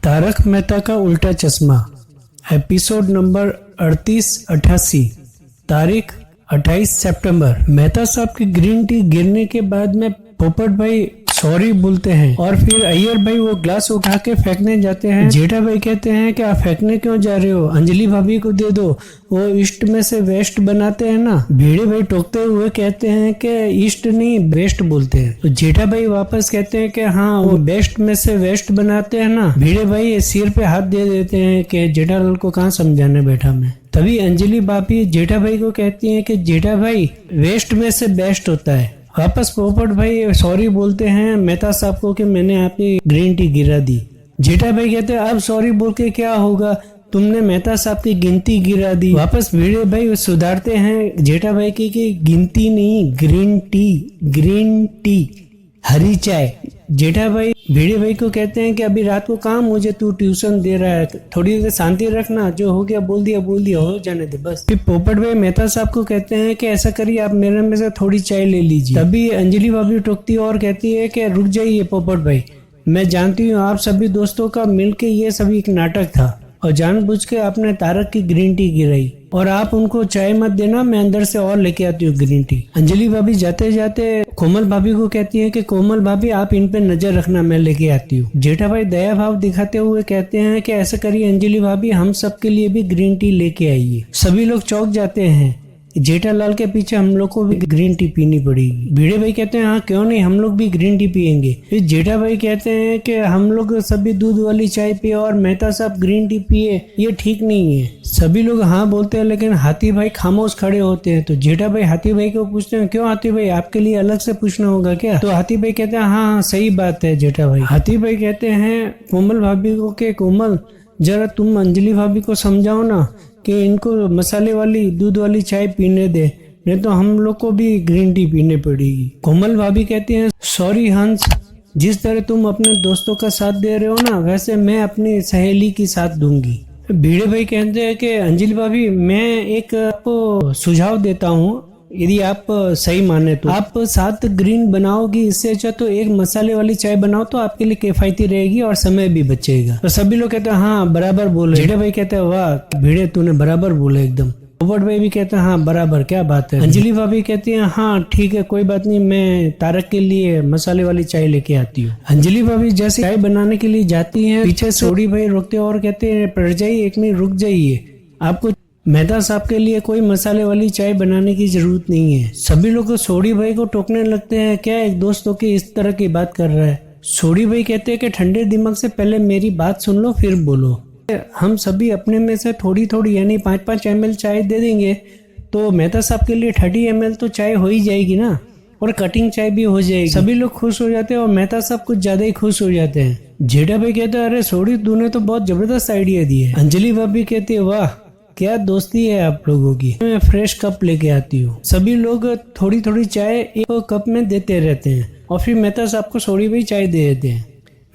तारक मेहता का उल्टा चश्मा एपिसोड नंबर 3888 तारीख 28 सितंबर। मेहता साहब की ग्रीन टी गिरने के बाद में पोपट भाई सॉरी बोलते हैं और फिर अय्यर भाई वो ग्लास उठा के फेंकने जाते हैं। जेठा भाई कहते हैं कि आप फेंकने क्यों जा रहे हो, अंजलि भाभी को दे दो, वो ईस्ट में से वेस्ट बनाते हैं ना। भिड़े भाई टोकते हुए कहते हैं कि ईस्ट नहीं वेस्ट बोलते हैं। तो जेठा भाई वापस कहते हैं कि हाँ वो बेस्ट में से वेस्ट बनाते हैं ना। भिड़े भाई सिर पे हाथ दे देते हैं कि जेठालाल को कहाँ समझाने बैठा मैं। तभी अंजलि भाभी जेठा भाई को कहती है कि जेठा भाई वेस्ट में से बेस्ट होता है। वापस पोपट भाई सॉरी बोलते हैं मेहता साहब को कि मैंने आपकी ग्रीन टी गिरा दी। जेठा भाई कहते हैं अब सॉरी बोल के क्या होगा, तुमने मेहता साहब की गिनती गिरा दी। वापस भिड़े भाई सुधारते हैं जेठा भाई की कि गिनती नहीं ग्रीन टी हरी चाय। जेठा भाई भिड़े भाई को कहते हैं कि अभी रात को कहाँ मुझे तू ट्यूशन दे रहा है, थोड़ी देर शांति रखना, जो हो गया बोल दिया हो जाने दे बस। फिर पोपट भाई मेहता साहब को कहते हैं कि ऐसा करिए आप मेरे में से थोड़ी चाय ले लीजिए। तभी अंजलि भाभी टोकती है और कहती है कि रुक जाइए पोपट भाई, मैं जानती हूँ आप सभी दोस्तों का मिलके ये सभी एक नाटक था और जानबूझ के आपने तारक की ग्रीन टी गिराई और आप उनको चाय मत देना, मैं अंदर से और लेके आती हूँ ग्रीन टी। अंजलि भाभी जाते जाते कोमल भाभी को कहती है कि कोमल भाभी आप इन पे नजर रखना, मैं लेके आती हूँ। जेठा भाई दया भाव दिखाते हुए कहते हैं कि ऐसा करिए अंजलि भाभी हम सबके लिए भी ग्रीन टी लेके आइए। सभी लोग चौंक जाते हैं, जेठालाल के पीछे हम लोग को भी ग्रीन टी पीनी पड़ेगी। भिड़े भाई कहते हैं हाँ क्यों नहीं, हम लोग भी ग्रीन टी पियेंगे। फिर जेठा भाई कहते हैं कि हम लोग सभी दूध वाली चाय पिए और मेहता साहब ग्रीन टी पिए, ये ठीक नहीं है। सभी लोग हाँ बोलते हैं लेकिन हाथी भाई खामोश खड़े होते हैं। तो जेठा भाई हाथी भाई को पूछते हैं क्यों हाथी भाई, आपके लिए अलग से पूछना होगा क्या? तो हाथी भाई कहते हैं हाँ सही बात है जेठा भाई। हाथी भाई कहते हैं कोमल भाभी को कि कोमल जरा तुम अंजलि भाभी को समझाओ ना कि इनको मसाले वाली दूध वाली चाय पीने दे, नहीं तो हम लोग को भी ग्रीन टी पीने पड़ेगी। कोमल भाभी कहती हैं सॉरी हंस, जिस तरह तुम अपने दोस्तों का साथ दे रहे हो ना वैसे मैं अपनी सहेली की साथ दूंगी। भिड़े भाई कहते हैं कि अंजलि भाभी मैं एक आपको सुझाव देता हूँ, यदि आप सही माने तो आप 7 ग्रीन बनाओगी, इससे अच्छा तो एक मसाले वाली चाय बनाओ तो आपके लिए किफायती रहेगी और समय भी बचेगा। तो सभी लोग कहते हैं हाँ बराबर बोले। जेठा भाई कहते हैं वाह भिड़े तूने बराबर बोला एकदम। पोपट भाई भी कहते हैं हाँ बराबर, क्या बात है। अंजलि भाभी कहती है हाँ ठीक है कोई बात नहीं, मैं तारक के लिए मसाले वाली चाय लेके आती हूँ। अंजलि भाभी जैसे चाय बनाने के लिए जाती है पीछे सोडी भाई रोकते और कहते हैं पड़ जाइए एक मिनट रुक जाइए, आपको मेहता साहब के लिए कोई मसाले वाली चाय बनाने की जरूरत नहीं है। सभी लोग सोडी भाई को टोकने लगते हैं, क्या एक दोस्तों की इस तरह की बात कर रहा है। सोडी भाई कहते हैं कि ठंडे दिमाग से पहले मेरी बात सुन लो फिर बोलो। हम सभी अपने में से थोड़ी थोड़ी यानी 5-5 ml चाय दे देंगे तो मेहता साहब के लिए 30 ml तो चाय हो ही जाएगी ना, और कटिंग चाय भी हो जाएगी। सभी लोग खुश हो जाते हैं और मेहता साहब कुछ ज्यादा ही खुश हो जाते हैं। जेठा भाई कहते हैं अरे सोडी तूने तो बहुत जबरदस्त आइडिया दी है। अंजलि भाभी कहती है वाह क्या दोस्ती है आप लोगों की, मैं फ्रेश कप लेके आती हूँ। सभी लोग थोड़ी थोड़ी चाय एक कप में देते रहते हैं और फिर मेहता साहब को सोडी भाई चाय दे देते हैं।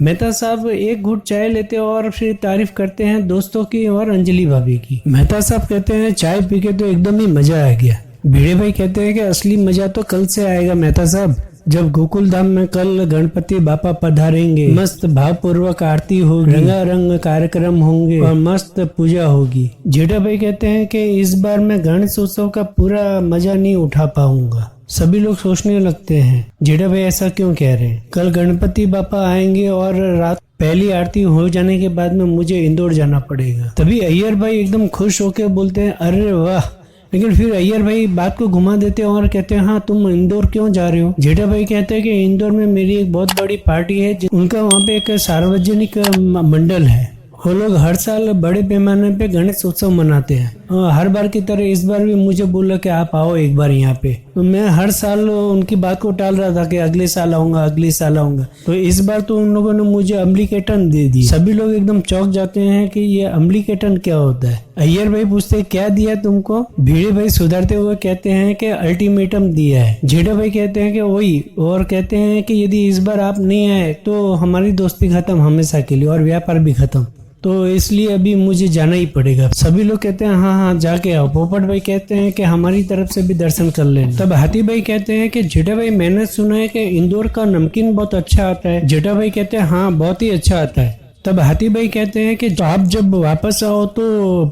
मेहता साहब एक घूंट चाय लेते हैं और फिर तारीफ करते हैं दोस्तों की और अंजलि भाभी की। मेहता साहब कहते हैं चाय पी के तो एकदम ही मजा आ गया। भिड़े भाई कहते हैं कि असली मजा तो कल से आएगा मेहता साहब, जब गोकुल धाम में कल गणपति बापा पधारेंगे, मस्त भावपूर्वक आरती होगी, रंगारंग कार्यक्रम होंगे और मस्त पूजा होगी। जेठा भाई कहते हैं कि इस बार मैं गणेश उत्सव का पूरा मजा नहीं उठा पाऊंगा। सभी लोग सोचने लगते हैं जेठा भाई ऐसा क्यों कह रहे हैं, कल गणपति बापा आएंगे और रात पहली आरती हो जाने के बाद में मुझे इंदौर जाना पड़ेगा। तभी अय्यर भाई एकदम खुश होकर बोलते हैं अरे वाह, लेकिन फिर अय्यर भाई बात को घुमा देते हैं और कहते हैं हाँ तुम इंदौर क्यों जा रहे हो। जेठा भाई कहते हैं कि इंदौर में मेरी एक बहुत बड़ी पार्टी है, उनका वहाँ पे एक सार्वजनिक मंडल है, वो लोग हर साल बड़े पैमाने पे गणेश उत्सव मनाते हैं। हर बार की तरह इस बार भी मुझे बोला कि आप आओ एक बार यहाँ पे। तो मैं हर साल उनकी बात को टाल रहा था कि अगले साल आऊंगा। तो इस बार तो उन लोगों ने मुझे अम्लीकेटन दे दी। सभी लोग एकदम चौंक जाते हैं कि ये अम्लीकेटन क्या होता है। अय्यर भाई पूछते क्या दिया तुमको। भिड़े भाई सुधारते हुए कहते हैं कि अल्टीमेटम दिया है। जेठा भाई कहते हैं कि वही, और कहते हैं कि यदि इस बार आप नहीं आए तो हमारी दोस्ती खत्म हमेशा के लिए और व्यापार भी खत्म, तो इसलिए अभी मुझे जाना ही पड़ेगा। सभी लोग कहते हैं हाँ जाके आओ। पोपट भाई कहते हैं कि हमारी तरफ से भी दर्शन कर लेना। तब हाथी भाई कहते हैं कि जेठा भाई मैंने सुना है कि इंदौर का नमकीन बहुत अच्छा आता है। जेठा भाई कहते हैं हाँ बहुत ही अच्छा आता है। तब हाथी भाई कहते हैं कि आप जब वापस आओ तो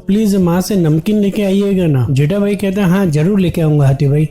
प्लीज माँ से नमकीन लेके आइएगा ना। जेठा भाई कहते हैं हाँ जरूर लेके आऊंगा हाथी भाई।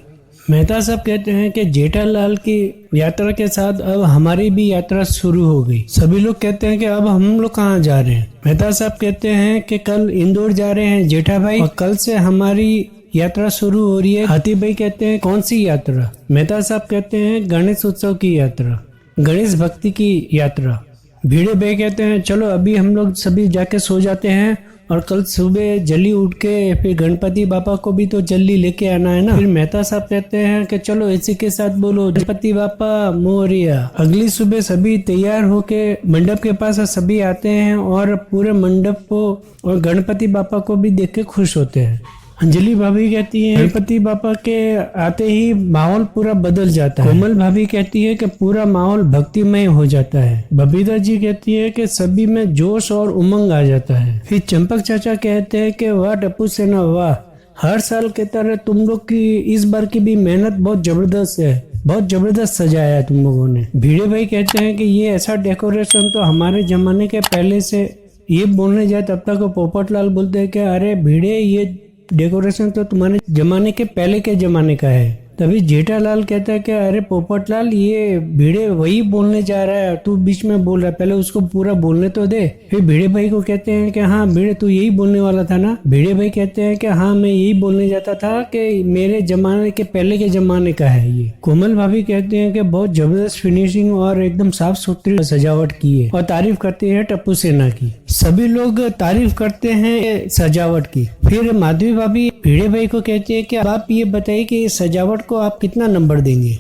मेहता साहब कहते हैं कि जेठालाल की यात्रा के साथ अब हमारी भी यात्रा शुरू हो गई। सभी लोग कहते हैं कि अब हम लोग कहाँ जा रहे हैं। मेहता साहब कहते हैं कि कल इंदौर जा रहे हैं जेठा भाई, और कल से हमारी यात्रा शुरू हो रही है। हाथी भाई कहते हैं कौन सी यात्रा। मेहता साहब कहते हैं गणेश उत्सव की यात्रा, गणेश भक्ति की यात्रा। भिड़े भाई कहते हैं चलो अभी हम लोग सभी जाके सो जाते हैं और कल सुबह जल्दी उठ के फिर गणपति बापा को भी तो जल्दी लेके आना है ना। फिर मेहता साहब कहते हैं कि चलो इसी के साथ बोलो गणपति बापा मोरिया। अगली सुबह सभी तैयार होके मंडप के पास सभी आते हैं और पूरे मंडप को और गणपति बापा को भी देख के खुश होते हैं। अंजलि भाभी कहती है गणपति बापा के आते ही माहौल पूरा बदल जाता है। कोमल भाभी कहती है कि पूरा माहौल भक्तिमय हो जाता है। बबीता जी कहती है कि सभी में जोश और उमंग आ जाता है। फिर चंपक चाचा कहते हैं कि वाह टप्पू सेना वाह, हर साल के तरह तुम लोग की इस बार की भी मेहनत बहुत जबरदस्त है, बहुत जबरदस्त सजाया है तुम लोगों ने। भिड़े भाई कहते हैं कि ये ऐसा डेकोरेशन तो हमारे जमाने के पहले से, ये बोलने जाए तब तक पोपटलाल बोलते हैं कि अरे भिड़े ये डेकोरेशन तो तुम्हारे जमाने के पहले के जमाने का है। तभी जेठालाल कहता है कि अरे पोपटलाल ये भिड़े वही बोलने जा रहा है, तू बीच में बोल रहा है, पहले उसको पूरा बोलने तो दे। फिर भिड़े भाई को कहते हैं कि हाँ भिड़े तू यही बोलने वाला था ना। भिड़े भाई कहते हैं कि हाँ मैं यही बोलने जाता था कि मेरे जमाने के पहले के जमाने का है ये। कोमल भाभी कहते हैं कि बहुत जबरदस्त फिनिशिंग और एकदम साफ सुथरी सजावट की है और तारीफ करते हैं टप्पू सेना की। सभी लोग तारीफ करते हैं सजावट की। फिर माधवी भाभी भिड़े भाई को कहती है कि आप ये बताइए कि इस सजावट को आप कितना नंबर देंगे।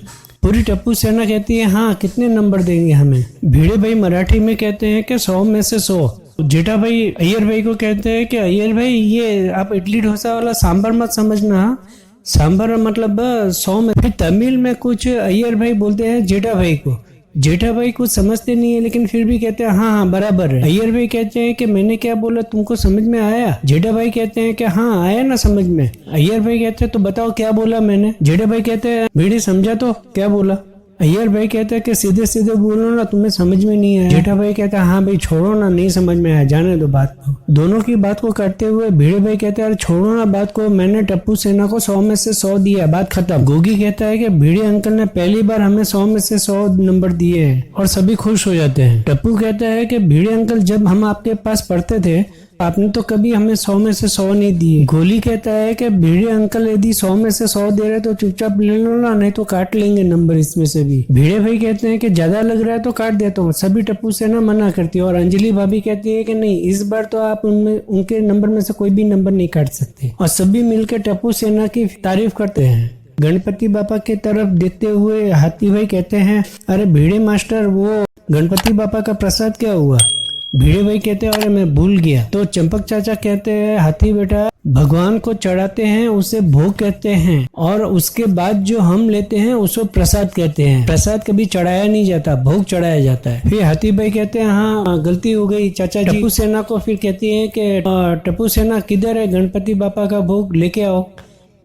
पूरी टप्पू सेना कहती है हाँ कितने नंबर देंगे हमें। भिड़े भाई मराठी में कहते हैं कि 100 में से 100। जेठा भाई अय्यर भाई को कहते हैं कि अय्यर भाई ये आप इडली डोसा वाला सांभर मत समझना, सांभर मतलब 100 में। फिर तमिल में कुछ अय्यर भाई बोलते हैं जेठा भाई को। जेठा भाई कुछ समझते नहीं है लेकिन फिर भी कहते हैं हाँ हाँ बराबर है। अय्यर भाई कहते हैं कि मैंने क्या बोला तुमको समझ में आया। जेठा भाई कहते हैं कि हाँ आया ना समझ में। अय्यर भाई कहते हैं तो बताओ क्या बोला मैंने। जेठा भाई कहते हैं भिड़े समझा तो क्या बोला। अय्यर भाई कहते हैं कि सीधे सीधे बोलो ना, तुम्हें समझ में नहीं आया। जेठा भाई कहते हैं हाँ भाई छोड़ो ना, नहीं समझ में आया, जाने दो बात को। दोनों की बात को करते हुए भिड़े भाई कहते हैं छोड़ो ना बात को, मैंने टप्पू सेना को 100 में से 100 दिया, बात खत्म। गोगी कहता है कि भिड़े अंकल ने पहली बार हमें 100 में से 100 नंबर दिए हैं और सभी खुश हो जाते हैं। टप्पू कहता है कि भिड़े अंकल जब हम आपके पास पढ़ते थे आपने तो कभी हमें 100 में से 100 नहीं दिए। गोली कहता है कि भिड़े अंकल यदि 100 में से 100 दे रहे तो चुपचाप ले लो ना, नहीं तो काट लेंगे नंबर इसमें से भी। भिड़े भाई कहते हैं कि ज्यादा लग रहा है तो काट देता हूँ। सभी टप्पू सेना मना करती है और अंजलि भाभी कहती है कि नहीं इस बार तो आप उनमें उनके नंबर में से कोई भी नंबर नहीं काट सकते। और सभी मिलकर टप्पू सेना की तारीफ करते हैं। गणपति बापा की तरफ देखते हुए हाथी भाई कहते हैं अरे भिड़े मास्टर वो गणपति बापा का प्रसाद क्या हुआ। भिड़े भाई कहते हैं अरे मैं भूल गया। तो चंपक चाचा कहते हैं हाथी बेटा भगवान को चढ़ाते हैं उसे भोग कहते हैं और उसके बाद जो हम लेते हैं उसको प्रसाद कहते हैं। प्रसाद कभी चढ़ाया नहीं जाता, भोग चढ़ाया जाता है। फिर हाथी भाई कहते हैं हाँ गलती हो गई चाचा जी। टप्पू सेना को फिर कहती है कि टप्पू सेना किधर है, गणपति बापा का भोग लेके आओ।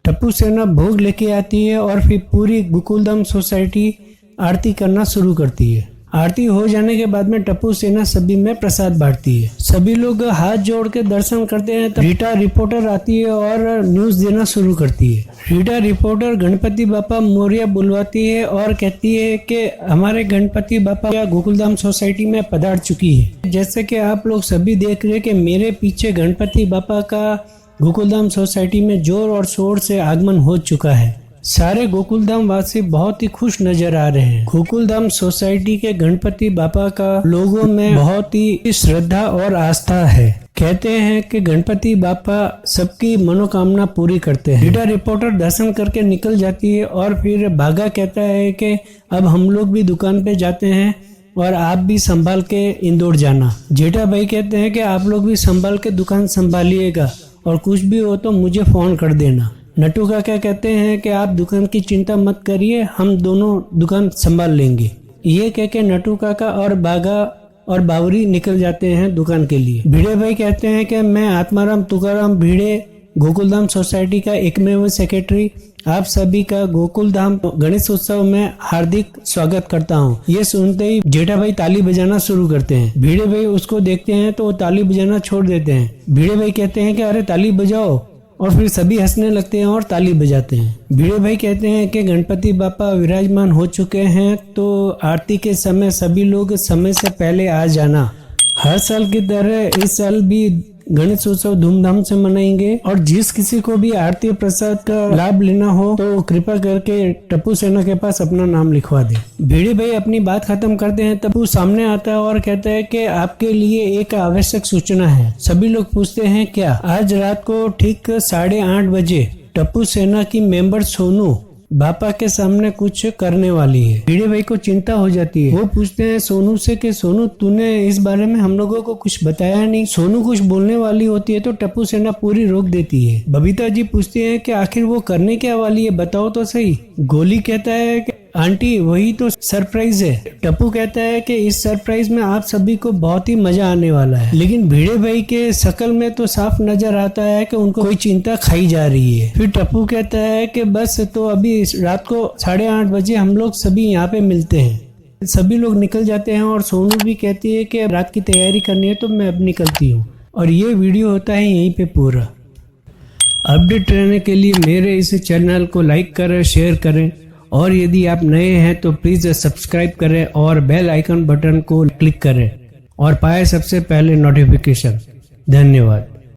टप्पू सेना भोग लेके आती है और फिर पूरी गोकुलधाम सोसाइटी आरती करना शुरू करती है। आरती हो जाने के बाद में टप्पू सेना सभी में प्रसाद बांटती है। सभी लोग हाथ जोड़ के दर्शन करते हैं। रीटा रिपोर्टर आती है और न्यूज देना शुरू करती है। रीटा रिपोर्टर गणपति बापा मोरिया बुलवाती है और कहती है कि हमारे गणपति बापा गोकुलधाम सोसाइटी में पधार चुकी है। जैसे कि आप लोग सभी देख रहे हैं कि मेरे पीछे गणपति बापा का गोकुलधाम सोसाइटी में जोर और शोर से आगमन हो चुका है। सारे गोकुलधाम वासी बहुत ही खुश नजर आ रहे हैं। गोकुलधाम सोसाइटी के गणपति बापा का लोगों में बहुत ही श्रद्धा और आस्था है। कहते हैं कि गणपति बापा सबकी मनोकामना पूरी करते हैं। रीटा रिपोर्टर दर्शन करके निकल जाती है और फिर भागा कहता है कि अब हम लोग भी दुकान पे जाते हैं और आप भी संभाल के इंदौर जाना। जेठा भाई कहते हैं कि आप लोग भी संभाल के दुकान संभालिएगा और कुछ भी हो तो मुझे फोन कर देना। नटू काका कहते हैं कि आप दुकान की चिंता मत करिए, हम दोनों दुकान संभाल लेंगे। ये कह के नटू काका और बागा और बावरी निकल जाते हैं दुकान के लिए। भिड़े भाई कहते हैं कि मैं आत्माराम तुकाराम भिड़े गोकुलधाम सोसाइटी का एकमेव सेक्रेटरी आप सभी का गोकुलधाम गणेश उत्सव में हार्दिक स्वागत करता हूँ। ये सुनते ही जेठा भाई ताली बजाना शुरू करते हैं। भिड़े भाई उसको देखते हैं तो वो ताली बजाना छोड़ देते हैं। भिड़े भाई कहते हैं कि अरे ताली बजाओ, और फिर सभी हंसने लगते हैं और ताली बजाते हैं। भिड़े भाई कहते हैं कि गणपति बापा विराजमान हो चुके हैं, तो आरती के समय सभी लोग समय से पहले आ जाना। हर साल की तरह इस साल भी गणेश उत्सव धूमधाम से मनाएंगे, और जिस किसी को भी आरती प्रसाद का लाभ लेना हो तो कृपा करके टप्पू सेना के पास अपना नाम लिखवा दे। भिड़े भाई अपनी बात खत्म करते हैं, टप्पू सामने आता है और कहता है कि आपके लिए एक आवश्यक सूचना है। सभी लोग पूछते हैं क्या? आज रात को ठीक 8:30 बजे टप्पू सेना की मेंबर सोनू बापा के सामने कुछ करने वाली है। भिड़े भाई को चिंता हो जाती है। वो पूछते हैं सोनू से कि सोनू तूने इस बारे में हम लोगों को कुछ बताया नहीं। सोनू कुछ बोलने वाली होती है तो टप्पू सेना पूरी रोक देती है। बबीता जी पूछती है कि आखिर वो करने क्या वाली है, बताओ तो सही। गोली कहता है कि आंटी वही तो सरप्राइज है। टप्पू कहता है कि इस सरप्राइज में आप सभी को बहुत ही मजा आने वाला है। लेकिन भिड़े भाई के शकल में तो साफ नजर आता है कि उनको कोई चिंता खाई जा रही है। फिर टप्पू कहता है कि बस तो अभी रात को 8:30 बजे हम लोग सभी यहाँ पे मिलते हैं। सभी लोग निकल जाते हैं और सोनू भी कहती है कि रात की तैयारी करनी है तो मैं अब निकलती हूँ। और ये वीडियो होता है यहीं पे पूरा। अपडेट रहने के लिए मेरे इस चैनल को लाइक करें, शेयर करें, और यदि आप नए हैं तो प्लीज सब्सक्राइब करें और बेल आइकन बटन को क्लिक करें और पाए सबसे पहले नोटिफिकेशन। धन्यवाद।